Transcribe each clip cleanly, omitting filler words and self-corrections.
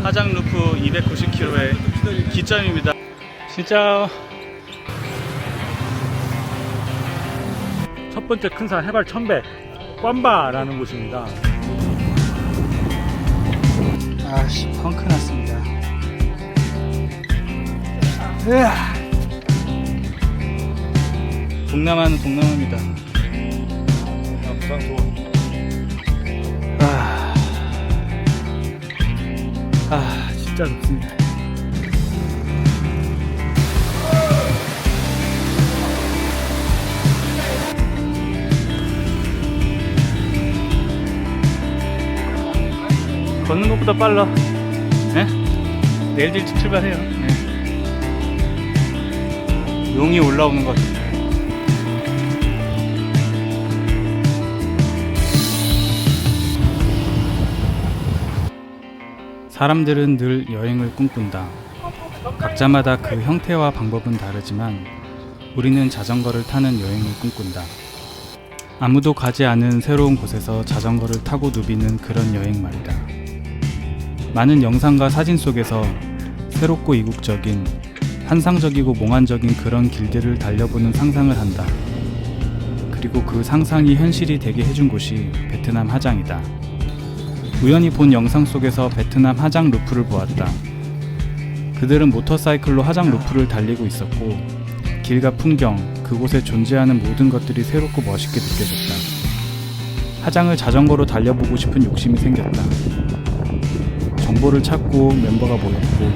하장 루프 290km의 기점입니다. 진짜 첫 번째 큰 산 해발 1000배 꽌바라는 곳입니다. 아씨 펑크 났습니다. 으아. 동남아는 동남아입니다. 부상 좋아. 진짜 좋습니다. 걷는 것보다 빨라. 네? 내일 일찍 출발해요. 네. 용이 올라오는 것 같아요. 사람들은 늘 여행을 꿈꾼다. 각자마다 그 형태와 방법은 다르지만 우리는 자전거를 타는 여행을 꿈꾼다. 아무도 가지 않은 새로운 곳에서 자전거를 타고 누비는 그런 여행 말이다. 많은 영상과 사진 속에서 새롭고 이국적인, 환상적이고 몽환적인 그런 길들을 달려보는 상상을 한다. 그리고 그 상상이 현실이 되게 해준 곳이 베트남 하장이다. 우연히 본 영상 속에서 베트남 하장 루프를 보았다. 그들은 모터사이클로 하장 루프를 달리고 있었고 길과 풍경, 그곳에 존재하는 모든 것들이 새롭고 멋있게 느껴졌다. 하장을 자전거로 달려보고 싶은 욕심이 생겼다. 정보를 찾고 멤버가 모였고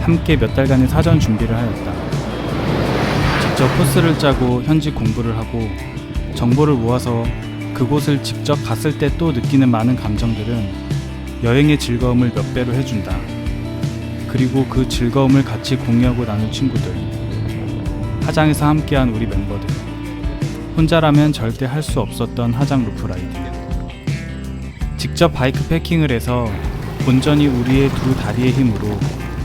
함께 몇 달간의 사전 준비를 하였다. 직접 코스를 짜고 현지 공부를 하고 정보를 모아서 그곳을 직접 갔을 때 또 느끼는 많은 감정들은 여행의 즐거움을 몇 배로 해준다. 그리고 그 즐거움을 같이 공유하고 나눌 친구들, 하장에서 함께한 우리 멤버들, 혼자라면 절대 할 수 없었던 하장 루프 라이드. 직접 바이크 패킹을 해서 온전히 우리의 두 다리의 힘으로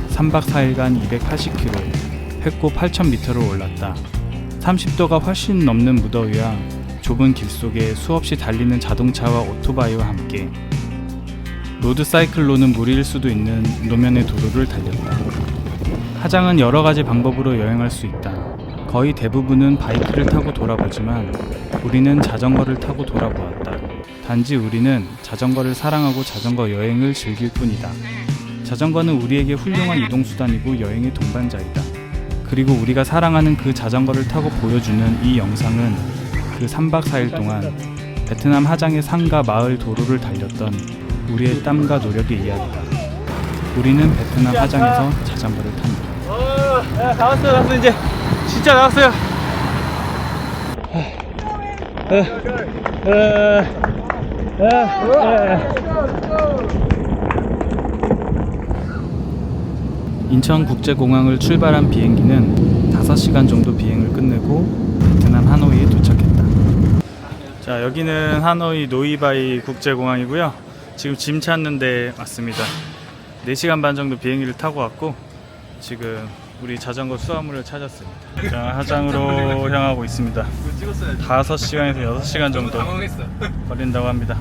3박 4일간 280km, 획고 8,000m를 올랐다. 30도가 훨씬 넘는 무더위와 좁은 길 속에 수없이 달리는 자동차와 오토바이와 함께 로드사이클로는 무리일 수도 있는 노면의 도로를 달렸다. 하장은 여러 가지 방법으로 여행할 수 있다. 거의 대부분은 바이크를 타고 돌아보지만 우리는 자전거를 타고 돌아보았다. 단지 우리는 자전거를 사랑하고 자전거 여행을 즐길 뿐이다. 자전거는 우리에게 훌륭한 이동수단이고 여행의 동반자이다. 그리고 우리가 사랑하는 그 자전거를 타고 보여주는 이 영상은 그 3박 4일 동안 베트남 하장의 산과 마을 도로를 달렸던 우리의 땀과 노력의 이야기다. 우리는 베트남 하장에서 자전거를 탑니다. 나왔어요. 이제 진짜 나왔어요. 인천국제공항을 출발한 비행기는 5시간 정도 비행을 끝내고 베트남 하노이에 도착했다. 자, 여기는 하노이 노이바이 국제공항이고요. 지금 짐 찾는 데 왔습니다. 4시간 반 정도 비행기를 타고 왔고 지금 우리 자전거 수화물을 찾았습니다. 자, 하장으로 향하고 있습니다. 5시간에서 6시간 정도 걸린다고 합니다.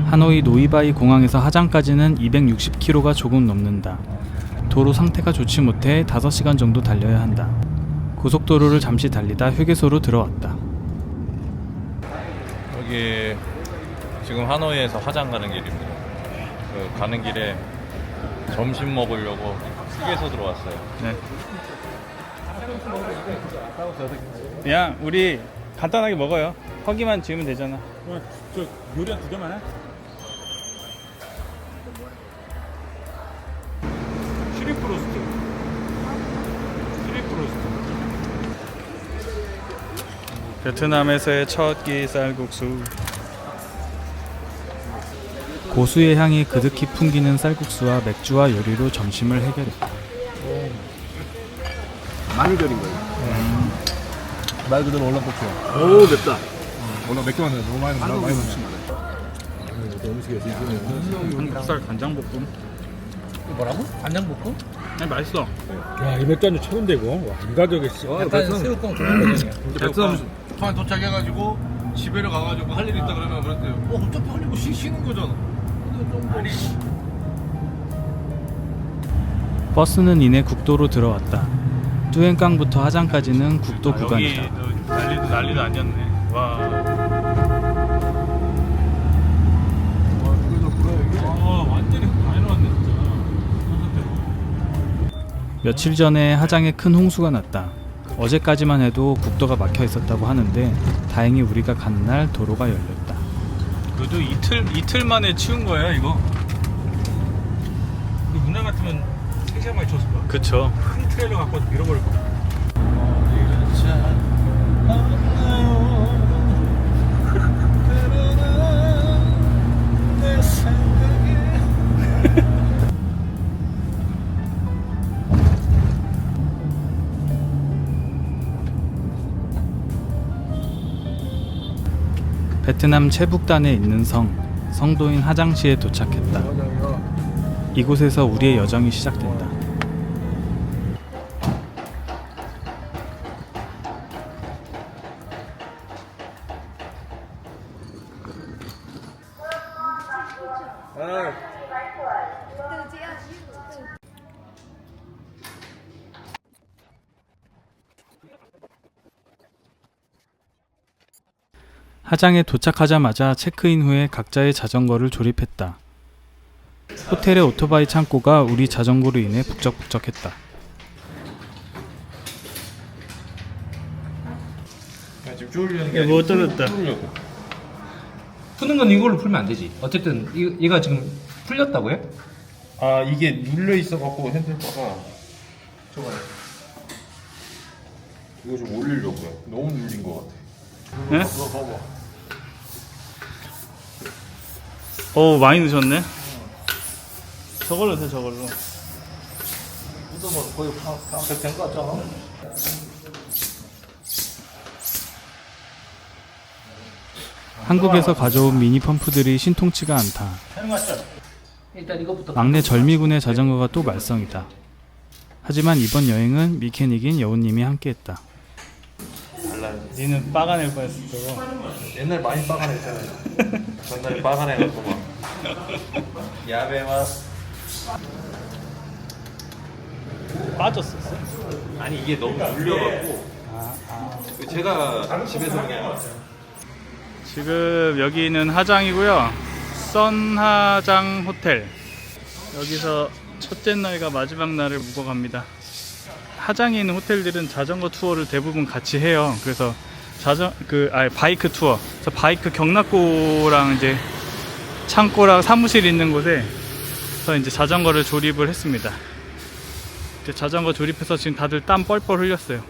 하노이 노이바이 공항에서 하장까지는 260km가 조금 넘는다. 도로 상태가 좋지 못해 5시간 정도 달려야 한다. 고속도로를 잠시 달리다 휴게소로 들어왔다. 여기 지금 하노이에서 하장 가는 길입니다. 그 가는 길에 점심 먹으려고 휴게소 들어왔어요. 네. 야, 우리 간단하게 먹어요. 허기만 지으면 되잖아. 저 요리 한 2개만 해? 슈림프 로스트. 베트남에서의 첫 끼 쌀국수. 고수의 향이 그득히 풍기는 쌀국수와 맥주와 요리로 점심을 해결했다. 많이 절인 거예요. 말 그대로 올라고추야. 오 맵다. 올라 몇 개만 해. 너무 많이 먹나? 많이 먹나? 삼겹살 간장볶음. 뭐라고? 간장볶음? 아니, 맛있어. 야, 이 맥주 한잔 최고인데 이거. 와, 인가적이 씨. 약간 새우깡 좋아하거든요. 베트남 처음에 도착해가지고 집에를 가가지고 할 일 있다 그러면 그랬대요. 어차피 할 일 없이 쉬는 거잖아. 근데 좀 아니 버스는 이내 국도로 들어왔다. 뚜엔깡부터 하장까지는 국도 구간이다. 난리도 아니었네. 와. 완전히 다 해놓았네 진짜. 며칠 전에 하장에 큰 홍수가 났다. 어제까지만 해도 국도가 막혀 있었다고 하는데 다행히 우리가 가는 날 도로가 열렸다. 그래도 이틀 만에 치운 거야 이거. 우리 문화 같으면 3시간 만에 쳤을 거야. 그쵸. 큰 트레일러 갖고 와서 밀어버릴 거야. 베트남 최북단에 있는 성도인 하장시에 도착했다. 이곳에서 우리의 여정이 시작된다. 하장에 도착하자마자 체크인 후에 각자의 자전거를 조립했다. 호텔의 오토바이 창고가 우리 자전거로 인해 북적북적했다. 지금 쪼으려는 게 뭐 떨어졌다. 푸는 건 이걸로 풀면 안 되지. 어쨌든 얘가 지금 풀렸다고요? 아 이게 눌려 있어갖고 핸들바가 저거 이거 좀 올리려고요. 너무 눌린 것 같아. 네? 이거 봐봐. 많이 넣으셨네. 저걸로 돼, 저걸로. 이거 뭐 거의 다 된거 같잖아. 한국에서 가져온 미니 펌프들이 신통치가 않다. 일단 이거부터. 막내 절미군의 자전거가 또 말썽이다. 하지만 이번 여행은 미케닉인 여우님이 함께했다. 니는 빠가낼 뻔했어. 옛날 많이 빠가냈잖아요. 전날에 빠가내갖고 막 야배마 빠졌었어? 아니 이게 너무 눌려갖고 제가 집에서 그냥 지금 여기는 하장이고요. 썬하장 호텔. 여기서 첫째 날과 마지막 날을 묵어갑니다. 하장에 있는 호텔들은 자전거 투어를 대부분 같이 해요. 그래서 바이크 투어. 그래서 바이크 경락고랑 이제 창고랑 사무실 있는 곳에서 이제 자전거를 조립을 했습니다. 이제 자전거 조립해서 지금 다들 땀 뻘뻘 흘렸어요.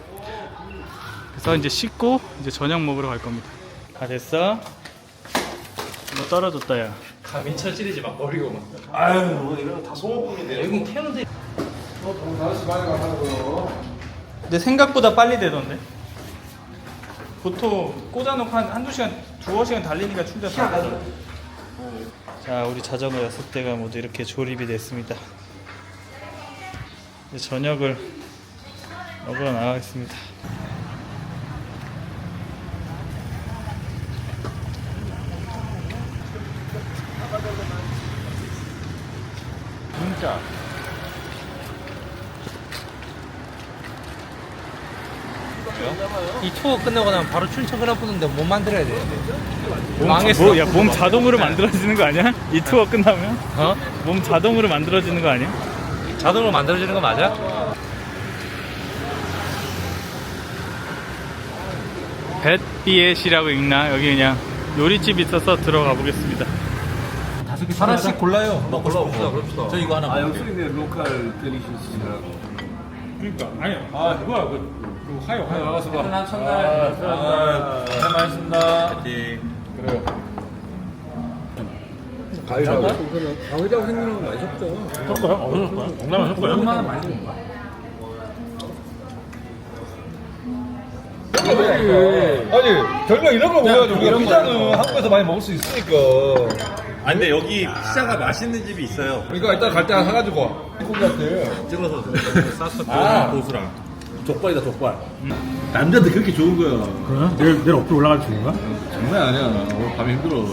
그래서 이제 씻고 이제 저녁 먹으러 갈 겁니다. 다 됐어? 뭐 떨어졌다 야. 감이 처지르지 막 버리고 막. 아유 뭐 이러면 다 소모품인데 여기 태우는데. 근데 생각보다 빨리 되던데. 보통 꽂아놓고 한두 시간, 두어 시간 달리니까 충전 다 되죠. 자, 우리 자전거 6대가 모두 이렇게 조립이 됐습니다. 이제 저녁을 먹으러 나가겠습니다. 진짜 이 투어 끝나고 나면 바로 출첵을 해보는데 못 만들어야 돼. 망했어. 야, 몸 자동으로 만들어지는 거 아니야? 이 투어 끝나면? 어? 몸 자동으로 만들어지는 거 아니야? 자동으로 만들어지는 거 맞아? 뱃비엣이라고 읽나? 여기 그냥 요리집 있어서 들어가 보겠습니다. 하나씩 골라요. 먹고 싶어. 그럽시다. 저 이거 하나 먹을게요. 여기는 로컬 델리셔스라고. 그러니까 아니요. 이거야 그 하요. 나가서 봐. 난 첫날. 잘 마셨습니다. 파이팅. 그래요. 가위라고. 가위라고 생기는 거 많이 섞죠. 섞어요? 어디서 섞어요? 동남아 섞어요? 얼마나 많이 먹는 거야? 아니 결국 이런 걸 먹어야죠. 우리가 피자는 한국에서 많이 먹을 수 있으니까. 아 근데 여기 피자가 맛있는 집이 있어요. 그러니까 이따 갈 때 하나 사가지고 와. 고기 같아. 찍어서 쌌었죠. 아. 고수랑. 족발이다 족발. 남자한테 그렇게 좋은 거야. 그래? 내일 어플 올라갈 수 있는 거야? 장난 아니야. 오늘 밤에 힘들어.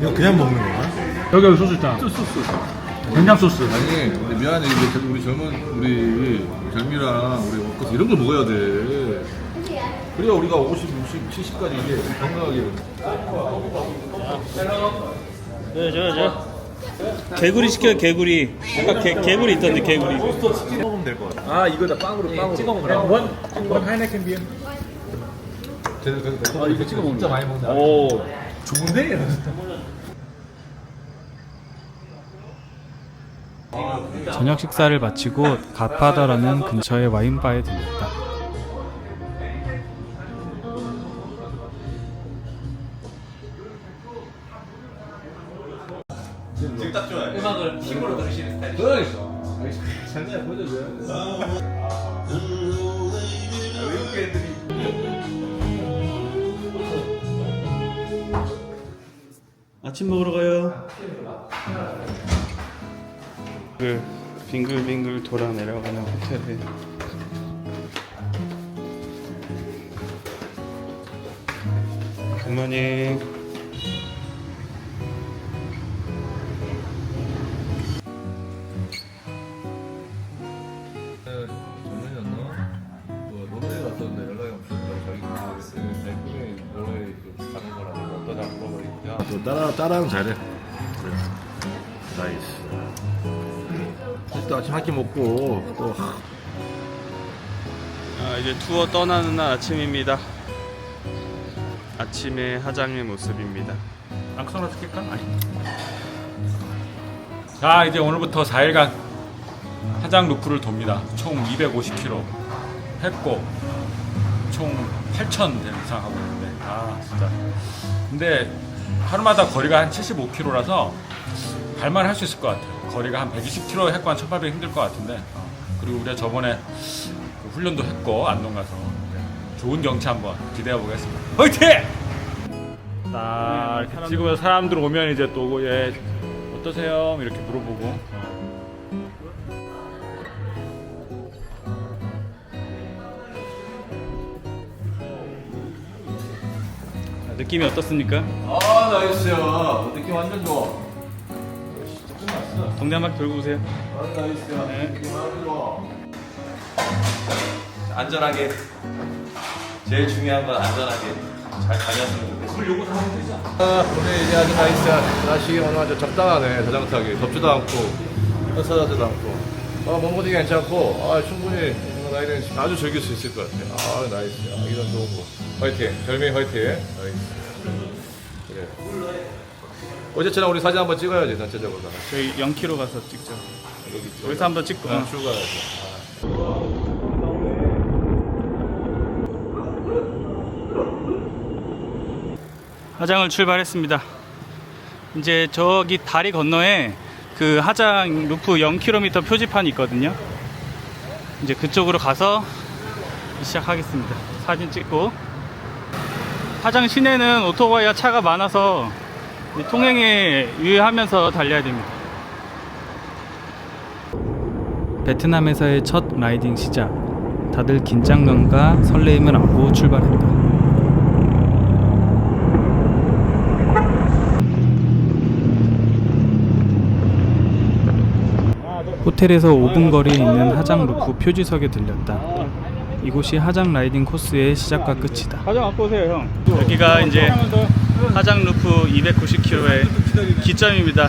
이거 그냥 먹는 건가? 여기 소스 있잖아. 소스. 된장 소스. 아니 근데 미안해 우리 우리 젊이랑 우리 워커스 이런 걸 먹어야 돼. 그래야 우리가 50, 60, 70까지 이게 건강하게. 개구리 시켜요, 개구리. 아까 개구리 있던데, 개구리. 먹으면 될 것 같아. 아 이거다 빵으로 찍어 먹으라. 원 하이네켄 비엔. 아 이거 찍어 진짜 많이 먹는다. 오 좋은데? 저녁 식사를 마치고 갓파더라는 근처의 와인바에 들렸다. 음악을 힘으로 들으시는 스타일. 장난 보여줘요. 아침 먹으러 가요. 그 빙글빙글 돌아 내려가는 호텔에 굿모닝. 작년이었나? 뭐 노르웨이 갔었는데 연락이 없었는데 자기 그 노르웨이 가는 거라고 어떠냐 물어보니까 또 따라하면 잘해. 그래. 나이스. 또 아침 한 끼 먹고 또 이제 투어 떠나는 날 아침입니다. 아침의 하장의 모습입니다. 앙소나 시킬까? 아니. 자, 이제 오늘부터 4일간 하장 루프를 돕니다. 총 250km 했고 총 8,000 이상 하고 있는데 진짜. 근데 하루마다 거리가 한 75km라서 갈만 할 수 있을 것 같아요. 거리가 한 120km 했고 한 1,800 힘들 것 같은데 그리고 우리가 저번에 그 훈련도 했고 안동 가서 좋은 경치 한번 기대해 보겠습니다. 화이팅! 이렇게 찍으면 사람들 오면 이제 또 어떠세요? 이렇게 물어보고 느낌이 어떻습니까? 나이스야. 느낌 완전 좋아. 동네 한바퀴 돌고 오세요. 나이스야. 네. 느낌 완전 좋아. 안전하게 제일 중요한 건 안전하게 잘 다녔으면 좋겠습니다. 오늘 이제 아주 나이스야. 날씨 오늘 아주 적당하네. 자전거 타기. 덥지도 않고 헛살하지도 않고. 몸보기 괜찮고 충분히 나이는 아주 즐길 수 있을 것 같아. 나이스야. 이런 좋은 거. 화이팅. 젊이 화이팅. 나이스. 그래. 어제처럼 우리 사진 한번 찍어야지 전체적으로. 저희 0km 가서 찍죠. 여기 여기서 한번 찍고. 출발해야지. 하장을 출발했습니다. 이제 저기 다리 건너에 그 하장 루프 0km 표지판이 있거든요. 이제 그쪽으로 가서 시작하겠습니다. 사진 찍고. 하장 시내는 오토바이와 차가 많아서 통행에 유의하면서 달려야 됩니다. 베트남에서의 첫 라이딩 시작. 다들 긴장감과 설레임을 안고 출발했다. 호텔에서 5분 거리에 있는 하장 루프 표지석에 들렸다. 이곳이 하장 라이딩 코스의 시작과 끝이다. 하장 갖고 오세요, 형. 여기가 이제 하장 루프 290km의 기점입니다.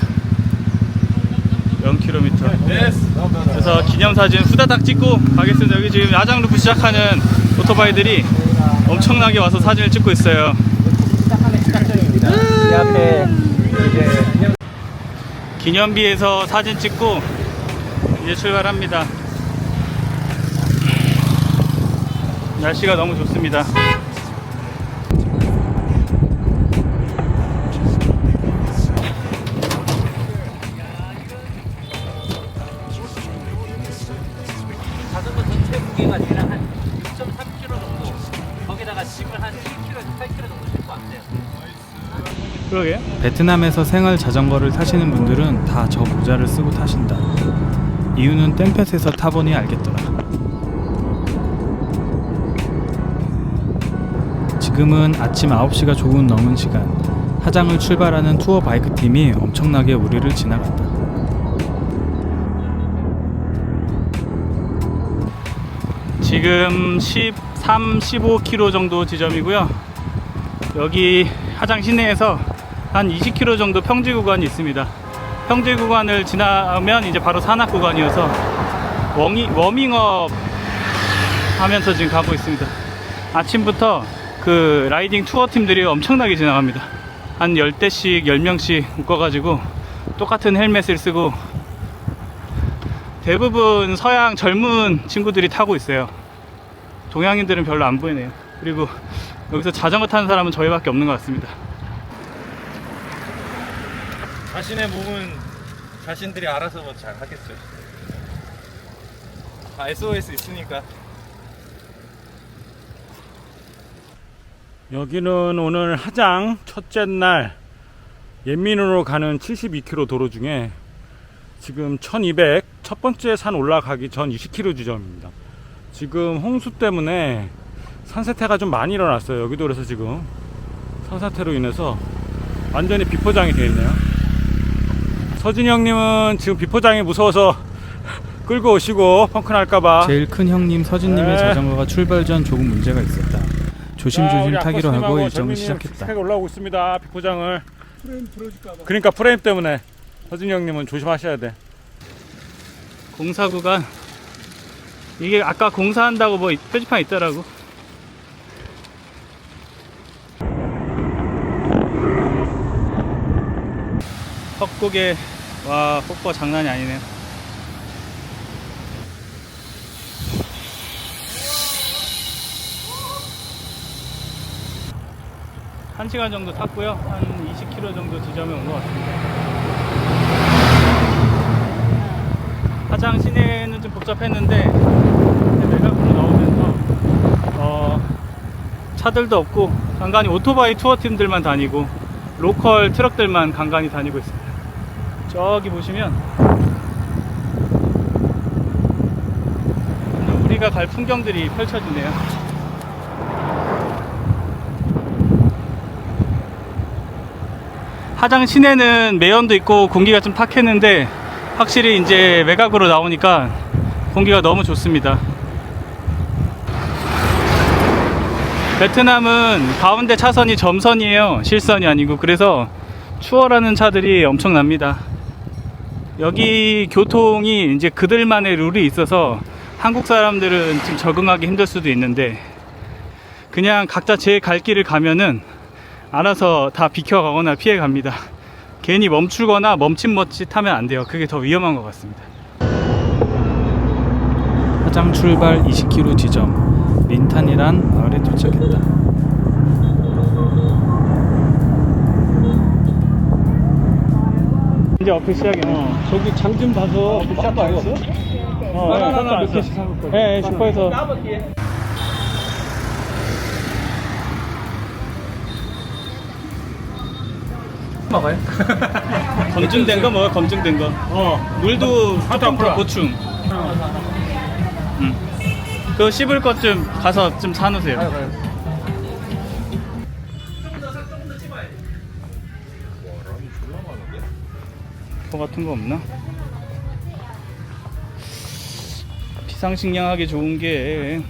0km. 그래서 기념사진 후다닥 찍고 가겠습니다. 여기 지금 하장 루프 시작하는 오토바이들이 엄청나게 와서 사진을 찍고 있어요. 이 앞에 이제 기념비에서 사진 찍고 이제 출발합니다. 날씨가 너무 좋습니다. 자전거 전체 무게가 대략 한 6.3kg 정도. 거기다가 짐을 한 7kg, 8kg 정도 싣고 왔대요. 그러게. 베트남에서 생활 자전거를 타시는 분들은 다 저 모자를 쓰고 타신다. 이유는 땡볕에서 타보니 알겠더라. 지금은 아침 9시가 조금 넘은 시간. 하장을 출발하는 투어 바이크 팀이 엄청나게 우리를 지나간다. 지금 13, 15km 정도 지점이고요. 여기 하장 시내에서 한 20km 정도 평지 구간이 있습니다. 평지 구간을 지나면 이제 바로 산악 구간이어서 워밍업 하면서 지금 가고 있습니다. 아침부터 그 라이딩 투어 팀들이 엄청나게 지나갑니다. 한 10대씩 10명씩 묶어가지고 똑같은 헬멧을 쓰고 대부분 서양 젊은 친구들이 타고 있어요. 동양인들은 별로 안 보이네요. 그리고 여기서 자전거 타는 사람은 저희밖에 없는 것 같습니다. 자신의 몸은 자신들이 알아서 잘 하겠죠. SOS 있으니까. 여기는 오늘 하장 첫째 날 옌민으로 가는 72km 도로 중에 지금 1200 첫 번째 산 올라가기 전 20km 지점입니다. 지금 홍수 때문에 산사태가 좀 많이 일어났어요. 여기도 그래서 지금 산사태로 인해서 완전히 비포장이 되어 있네요. 서진이 형님은 지금 비포장이 무서워서 끌고 오시고 펑크 날까봐. 제일 큰 형님 서진님의 네. 자전거가 출발 전 조금 문제가 있었다. 조심조심 타기로 하고 일정을 시작했다. 픽스팩 올라오고 있습니다. 비포장을. 프레임 부러질까봐. 그러니까 프레임 때문에 서진이 형님은 조심하셔야 돼. 공사 구간, 이게 아까 공사한다고 뭐 표지판 있더라고. 헛곡에 와, 폭포가 장난이 아니네요. 한 시간 정도 탔고요. 한 20km 정도 지점에 온 것 같습니다. 하장 시내는 좀 복잡했는데 외곽으로 나오면서 차들도 없고 간간히 오토바이 투어 팀들만 다니고 로컬 트럭들만 간간히 다니고 있습니다. 저기 보시면 우리가 갈 풍경들이 펼쳐지네요. 하장 시내는 매연도 있고 공기가 좀 탁했는데 확실히 이제 외곽으로 나오니까 공기가 너무 좋습니다. 베트남은 가운데 차선이 점선이에요. 실선이 아니고. 그래서 추월하는 차들이 엄청납니다. 여기 교통이 이제 그들만의 룰이 있어서 한국 사람들은 좀 적응하기 힘들 수도 있는데 그냥 각자 제 갈 길을 가면은 알아서 다 비켜가거나 피해갑니다. 괜히 멈추거나 멈칫멈칫하면 안 돼요. 그게 더 위험한 것 같습니다. 하장 출발 20km 지점 린탄이란 마을에 도착했다. 이제 어필 시작이네. 저기 장 좀 봐서 샷도 안 했어? 하나 몇 개씩 사볼 거예요. 네, 슈퍼에서. 먹어요? 검증된 거 먹어요. 검증된 거. 물도 조금 더 보충. 그거 씹을 것 좀 가서 좀 사놓으세요. 거 같은 거 없나? 비상식량하기 좋은 게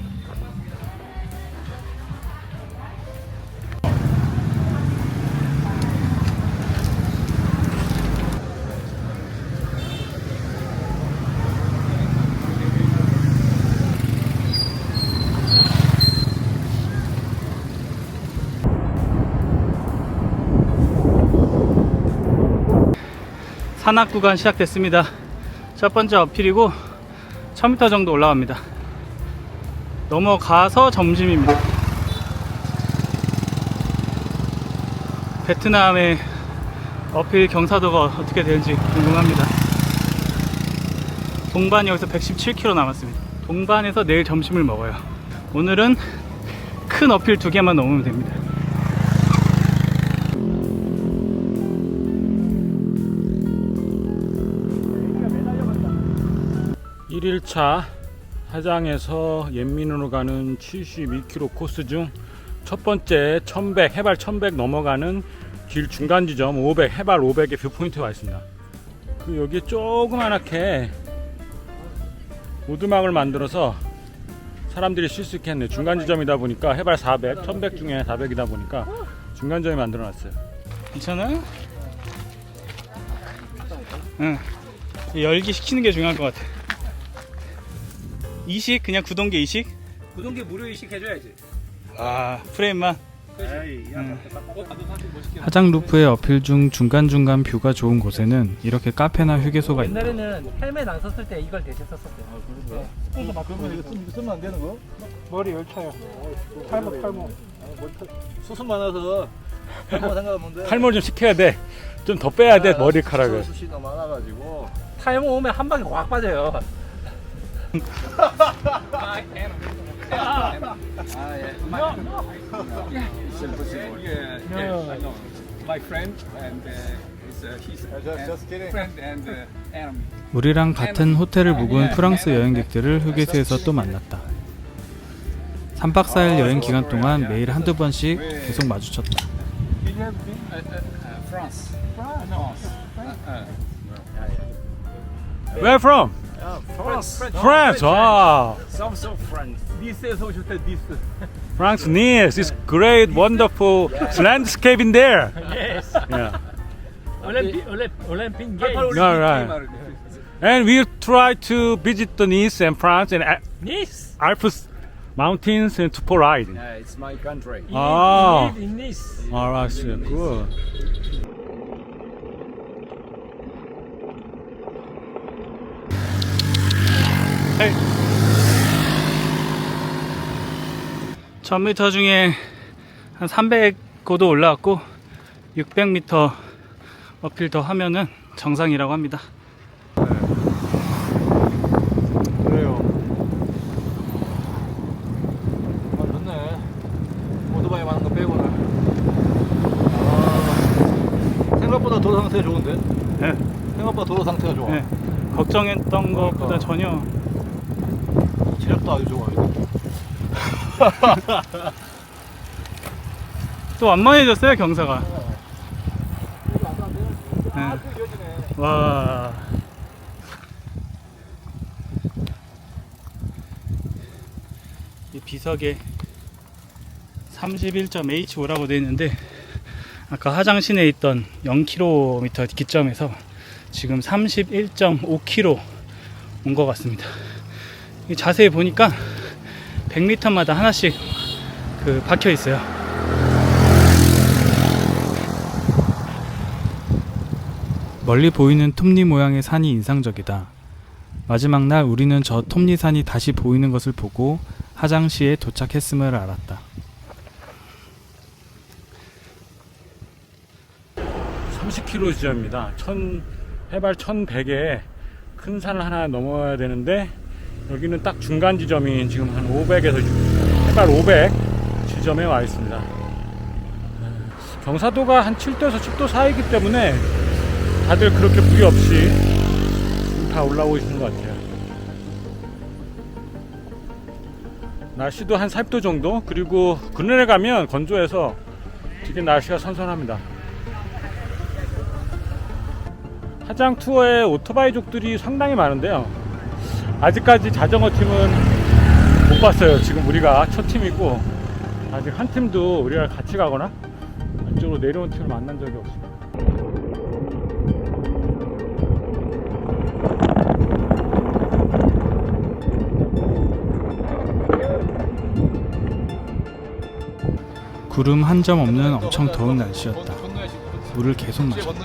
산악 구간 시작됐습니다. 첫 번째 어필이고 1000m 정도 올라갑니다. 넘어가서 점심입니다. 베트남의 어필 경사도가 어떻게 되는지 궁금합니다. 동반 여기서 117km 남았습니다. 동반에서 내일 점심을 먹어요. 오늘은 큰 어필 2개만 넘으면 됩니다. 1일차 하장에서 옌민으로 가는 72km 코스 중 첫 번째 1100 해발 1100 넘어가는 길 중간 지점 500 해발 500의 뷰 포인트가 와 있습니다. 그 여기 조그만하게 오두막을 만들어서 사람들이 쉴 수 있게 했네. 중간 지점이다 보니까 해발 400, 1100 중에 400이다 보니까 중간 지점에 만들어 놨어요. 괜찮아? 응. 열기 식히는 게 중요할 것 같아. 이식? 그냥 구동계 이식? 구동계 무료 이식 해줘야지. 아, 프레임만. 하장 루프의 어필 중 중간중간 뷰가 좋은 곳에는 이렇게 카페나 휴게소가 있다. 옛날에는 헬멧 안 썼을 때 이걸 대신 썼었대요. 그러면 이거 쓰면 안 되는 거? 머리 열차요. 탈모. 수순 많아서 탈모 생각하면 돼. 탈모를 좀 시켜야 돼. 좀 더 빼야 돼 머리카락을. 수시 너무 많아가지고. 탈모 오면 한 방에 확 빠져요. My friend and his Just kidding. friend and enemy. 우리랑 같은 호텔을 묵은 프랑스 여행객들을 휴게소에서 또 만났다. 3박 4일 여행 기간 동안 매일 한두 번씩 계속 마주쳤다. France. Where from? France. 와. Also France. 니스에서 오셨대 니스. France, Nice. It's great, wonderful landscape in there. Yes. Yeah. 올림픽 게임. Yeah, right. And we try to visit the Nice and France and 니스. Alps mountains and to ride. Yeah, it's my country. Ah, in 니스. alright, good. Hey. 1000m 중에 한 300고도 올라왔고 600m 어필 더 하면은 정상이라고 합니다. 그래요. 아, 좋네. 오토바이 많은 거 빼고는. 아, 생각보다 도로 상태가 좋은데? 네. 생각보다 도로 상태가 좋아. 네. 걱정했던 것보다 전혀. 체력도 아주 좋아. 또 완만해졌어요 경사가. 네. 와. 이 비석에 31.H5라고 되어 있는데 아까 하장시내에 있던 0km 기점에서 지금 31.5km 온 것 같습니다. 자세히 보니까 100m마다 하나씩 박혀 있어요. 멀리 보이는 톱니 모양의 산이 인상적이다. 마지막 날 우리는 저 톱니산이 다시 보이는 것을 보고 하장시에 도착했음을 알았다. 30km 지점입니다. 해발 1100에 큰 산을 하나 넘어야 되는데 여기는 딱 중간 지점인 지금 한 500에서 해발 500 지점에 와 있습니다. 경사도가 한 7도에서 10도 사이이기 때문에 다들 그렇게 무리 없이 다 올라오시는 것 같아요. 날씨도 한 40도 정도, 그리고 그늘에 가면 건조해서 되게 날씨가 선선합니다. 하장 투어에 오토바이족들이 상당히 많은데요. 아직까지 자전거 팀은 못 봤어요. 지금 우리가 첫 팀이고 아직 한 팀도 우리가 같이 가거나 이쪽으로 내려온 팀을 만난 적이 없습니다. 구름 한 점 없는 엄청 더운 날씨였다. 물을 계속 마셨다.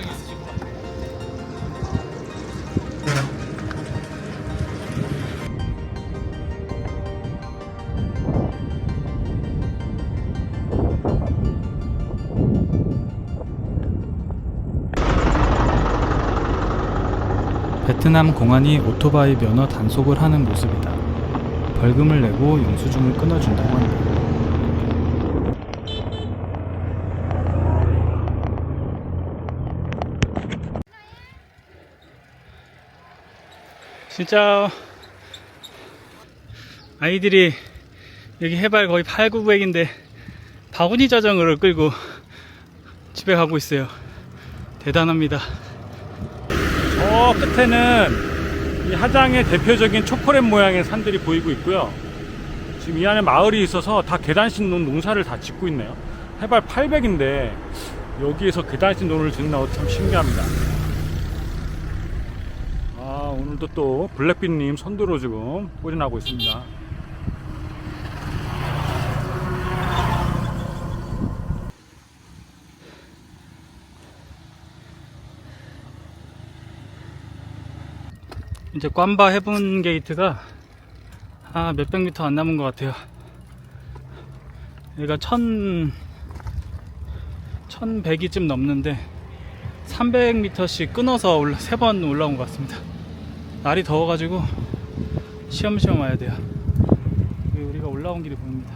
베트남 공안이 오토바이 면허 단속을 하는 모습이다. 벌금을 내고 영수증을 끊어준다고 한다. 진짜 아이들이 여기 해발 거의 8, 900인데 바구니 자전거를 끌고 집에 가고 있어요. 대단합니다. 저 끝에는 이 하장의 대표적인 초콜릿 모양의 산들이 보이고 있고요. 지금 이 안에 마을이 있어서 다 계단식 농사를 다 짓고 있네요. 해발 800인데 여기에서 계단식 농을 짓는 것도 참 신기합니다. 아, 오늘도 또 블랙빛님 선두로 지금 꼴이 나고 있습니다. 이제 꽌바 해븐 게이트가 몇백 미터 안 남은 것 같아요. 여기가 1100이쯤 넘는데 300m씩 끊어서 3번 올라온 것 같습니다. 날이 더워가지고 시험시험 와야 돼요. 여기 우리가 올라온 길이 보입니다.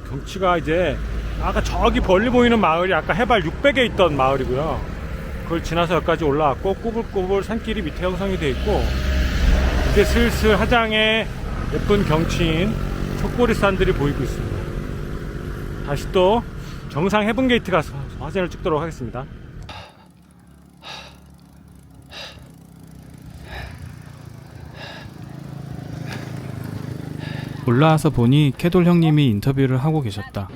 경치가 이제 아까 저기 멀리 보이는 마을이 아까 해발 600에 있던 마을이고요. 그걸 지나서 여기까지 올라왔고 꼬불꼬불 산길이 밑에 형성이 되어 있고 이제 슬슬 하장의 예쁜 경치인 초꼬리산들이 보이고 있습니다. 다시 또 정상 해븐게이트 가서 사진을 찍도록 하겠습니다. 올라와서 보니 캐돌 형님이 인터뷰를 하고 계셨다.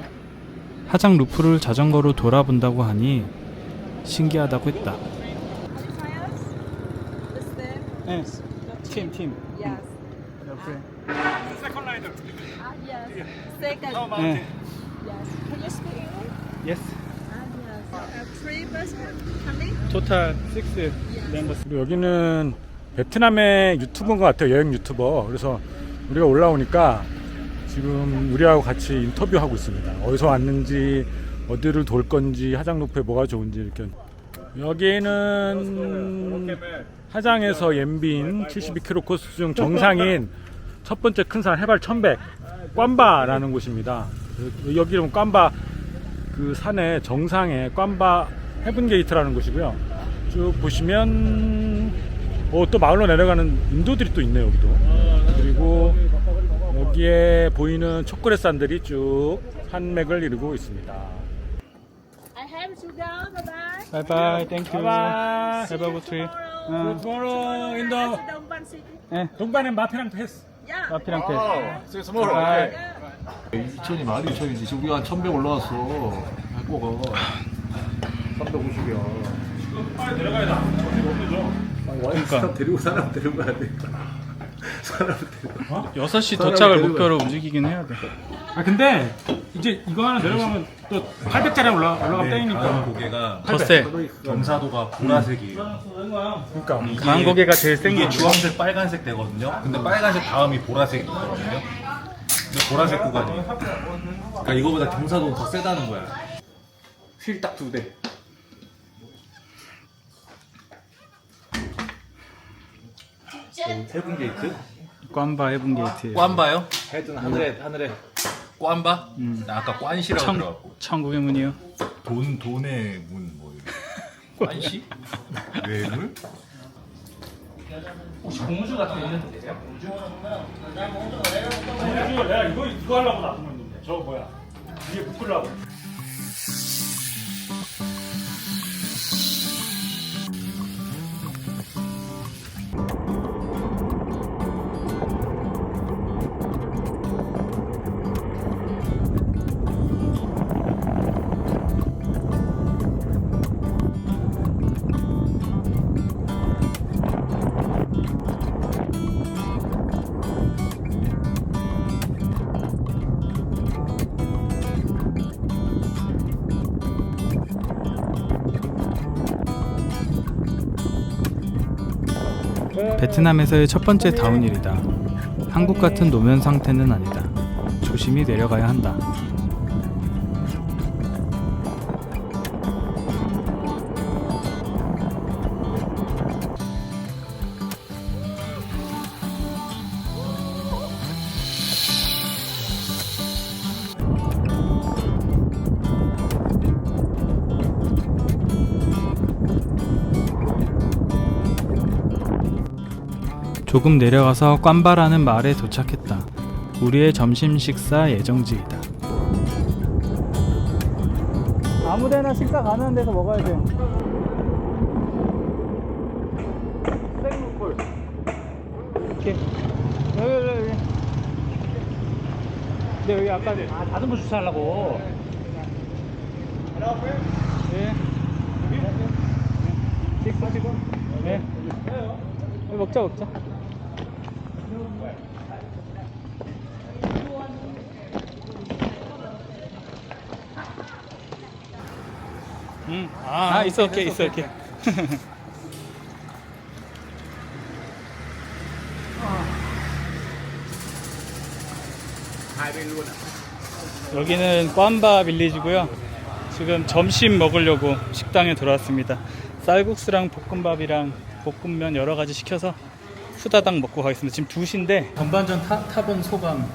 하장 루프를 자전거로 돌아본다고 하니 신기하다고 했다. 네, 팀. Yes. 세컨 라이더. Yes. Second. 네, Yes. Can you speak English? yes. Yes. 3 bus coming? 토탈 6 멤버스. 그리고 여기는 베트남의 유튜버인 것 같아요. 여행 유튜버. 그래서 우리가 올라오니까 지금 우리하고 같이 인터뷰하고 있습니다. 어디서 왔는지, 어디를 돌 건지, 하장 루프에 뭐가 좋은지 이렇게. 여기는 하장에서 연빈 72km 코스 중 정상인 첫 번째 큰 산 해발 1100 꽌바라는 곳입니다. 여기는 꽌바 그 산의 정상에 꽌바 헤븐게이트라는 곳이고요. 쭉 보시면 또 마을로 내려가는 인도들이 또 있네요. 여기도. 그리고 여기에 보이는 초콜릿 산들이 쭉 산맥을 이루고 있습니다. I have to go. Bye-bye. 바이바이, 땡큐. 바이바이. Have a good trip. tomorrow in the Dongban City. 네, 동반의 마피랑 테스. Yeah. 마피랑 테. See you tomorrow. 2천이 말이 2천이지. 지금 우리가 1100 올라왔어. 할거가 350이야. 빨리 내려가야 돼. 사람 데리고 사람 데려가야 돼. 사람 데리고. 6시 도착을 목표로 움직이긴 해야 돼. 근데 이제 이거 하나 내려가면 또 800짜리 올라가면 땡이니까. 고개가 더 세. 경사도가 보라색이에요. 그러니까 강한 고개가 제일 센 이게 게. 주황색, 빨간색 되거든요. 근데 빨간색 다음이 보라색이 있거든요. 근데 보라색 구간이. 그러니까 이거보다 경사도가 더 세다는 거야. 휠 딱 2대. 세븐 게이트? 꽌바 해븐 게이트. 꽌바요? 하여튼 하늘에. 꽌바? 나 아까 꽌시라고 들어갔고. 천국의 문이요. 돈의 문 뭐 이거. 꽌시? 외물? 혹시 공주 같은 거 있는 데세요? 공주? 내가 이거 하려고 놔둔 건데 저거 뭐야 이게 묶으려고. 베트남에서의 첫 번째 다운힐이다. 한국 같은 노면 상태는 아니다. 조심히 내려가야 한다. 조금 내려가서 꽌바라는 마을에 도착했다. 우리의 점심 식사 예정지이다. 아무데나 식사 가능한 데서 먹어야 돼. 생물골. 오케이. 여기. 근데 여기 아까 자전거 주차하려고. 네. 찍고. 네. 먹자. 있어, 오케이. 여기는 꽌바 빌리지고요. 지금 점심 먹으려고 식당에 들어왔습니다. 쌀국수랑 볶음밥이랑 볶음면 여러 가지 시켜서 후다닥 먹고 가겠습니다. 지금 2시인데 전반전 타본 소감.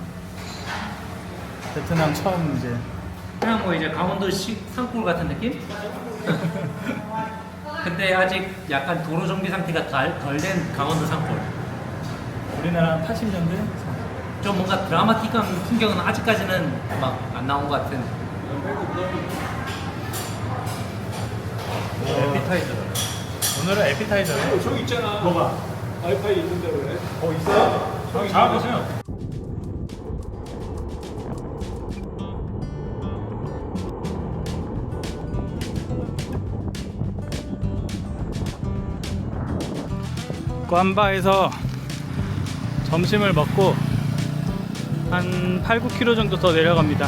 베트남 처음 이제. 그냥 뭐 이제 강원도 산골 같은 느낌? 근데 아직 약간 도로 정비 상태가 덜 된 강원도 산골. 우리나라 80년대? 좀 뭔가 드라마틱한 풍경은 아직까지는 막 안 나온 것 같은. 에피타이저다. 오늘은 에피타이저네. 저기 있잖아. 뭐가? 와이파이 있는 대로 해. 있어요? 저기 잡아보세요. 꽌바에서 점심을 먹고 한 8, 9km 정도 더 내려갑니다.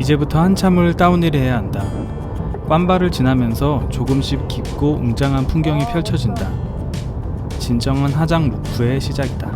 이제부터 한참을 다운힐 해야 한다. 꽌바를 지나면서 조금씩 깊고 웅장한 풍경이 펼쳐진다. 진정한 하장 루프의 시작이다.